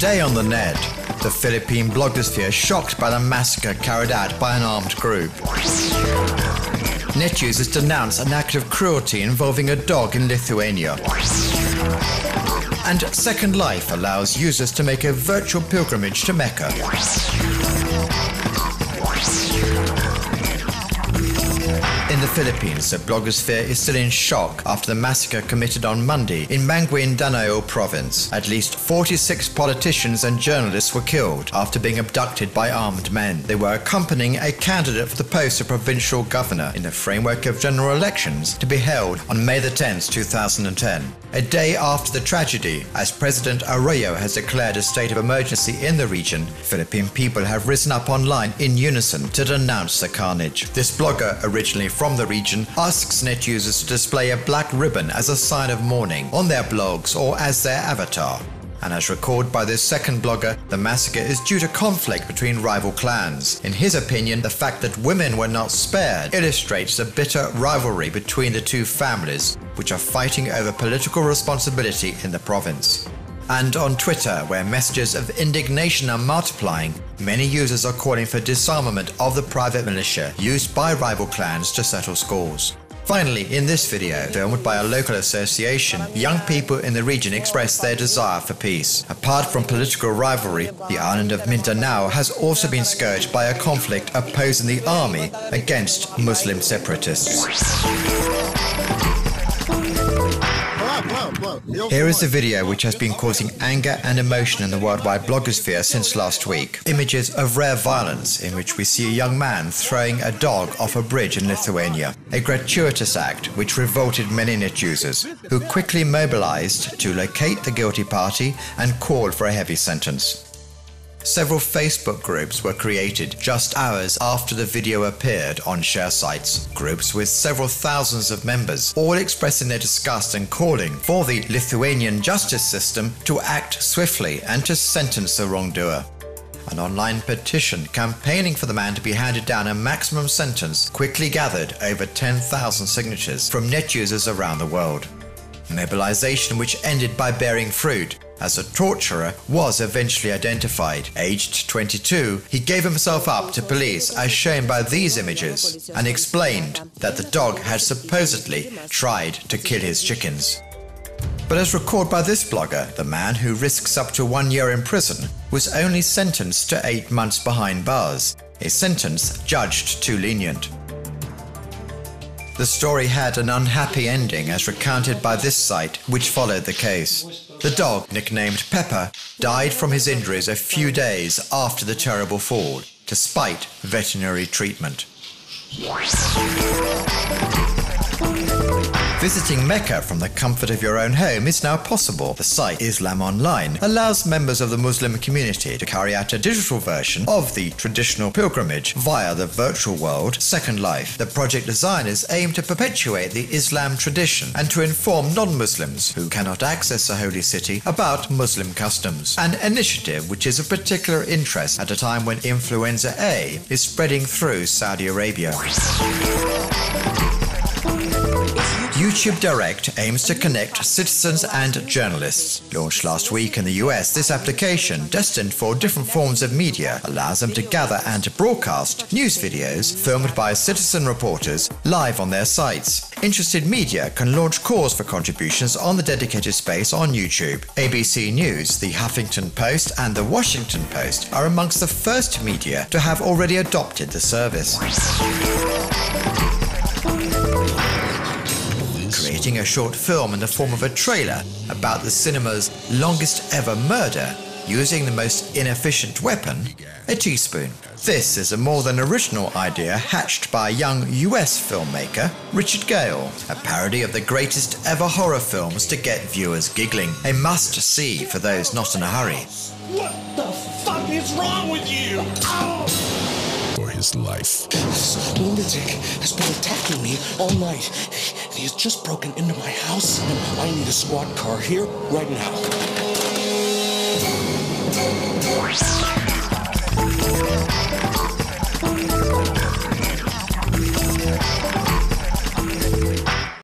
Today on the net, the Philippine blogosphere shocked by the massacre carried out by an armed group. Net users denounce an act of cruelty involving a dog in Lithuania. And Second Life allows users to make a virtual pilgrimage to Mecca. In the Philippines, the blogosphere is still in shock after the massacre committed on Monday in Maguindanao province. At least 46 politicians and journalists were killed after being abducted by armed men. They were accompanying a candidate for the post of provincial governor in the framework of general elections to be held on May 10, 2010. A day after the tragedy, as President Arroyo has declared a state of emergency in the region, Philippine people have risen up online in unison to denounce the carnage. This blogger, originally from the region, asks net users to display a black ribbon as a sign of mourning on their blogs or as their avatar. And as recorded by this second blogger, the massacre is due to conflict between rival clans. In his opinion, the fact that women were not spared illustrates the bitter rivalry between the two families, which are fighting over political responsibility in the province. And on Twitter, where messages of indignation are multiplying, many users are calling for disarmament of the private militia used by rival clans to settle scores. Finally, in this video, filmed by a local association, young people in the region express their desire for peace. Apart from political rivalry, the island of Mindanao has also been scourged by a conflict opposing the army against Muslim separatists. Here is the video which has been causing anger and emotion in the worldwide blogosphere since last week. Images of rare violence in which we see a young man throwing a dog off a bridge in Lithuania. A gratuitous act which revolted many net users, who quickly mobilized to locate the guilty party and call for a heavy sentence. Several Facebook groups were created just hours after the video appeared on share sites. Groups with several thousands of members, all expressing their disgust and calling for the Lithuanian justice system to act swiftly and to sentence the wrongdoer. An online petition campaigning for the man to be handed down a maximum sentence quickly gathered over 10,000 signatures from net users around the world. Mobilization which ended by bearing fruit, as the torturer was eventually identified. Aged 22, he gave himself up to police as shown by these images and explained that the dog had supposedly tried to kill his chickens. But as recorded by this blogger, the man who risks up to 1 year in prison was only sentenced to 8 months behind bars, a sentence judged too lenient. The story had an unhappy ending as recounted by this site which followed the case. The dog, nicknamed Pepper, died from his injuries a few days after the terrible fall, despite veterinary treatment. Visiting Mecca from the comfort of your own home is now possible. The site Islam Online allows members of the Muslim community to carry out a digital version of the traditional pilgrimage via the virtual world Second Life. The project designers aim to perpetuate the Islam tradition and to inform non-Muslims who cannot access the holy city about Muslim customs, an initiative which is of particular interest at a time when influenza A is spreading through Saudi Arabia. YouTube Direct aims to connect citizens and journalists. Launched last week in the US, this application, destined for different forms of media, allows them to gather and broadcast news videos filmed by citizen reporters live on their sites. Interested media can launch calls for contributions on the dedicated space on YouTube. ABC News, the Huffington Post and the Washington Post are amongst the first media to have already adopted the service. Creating a short film in the form of a trailer about the cinema's longest ever murder using the most inefficient weapon, a teaspoon. This is a more than original idea hatched by young US filmmaker Richard Gale, a parody of the greatest ever horror films to get viewers giggling, a must-see for those not in a hurry. What the fuck is wrong with you? Ow! For his life. This lunatic has been attacking me all night. He has just broken into my house, and I need a squad car here, right now.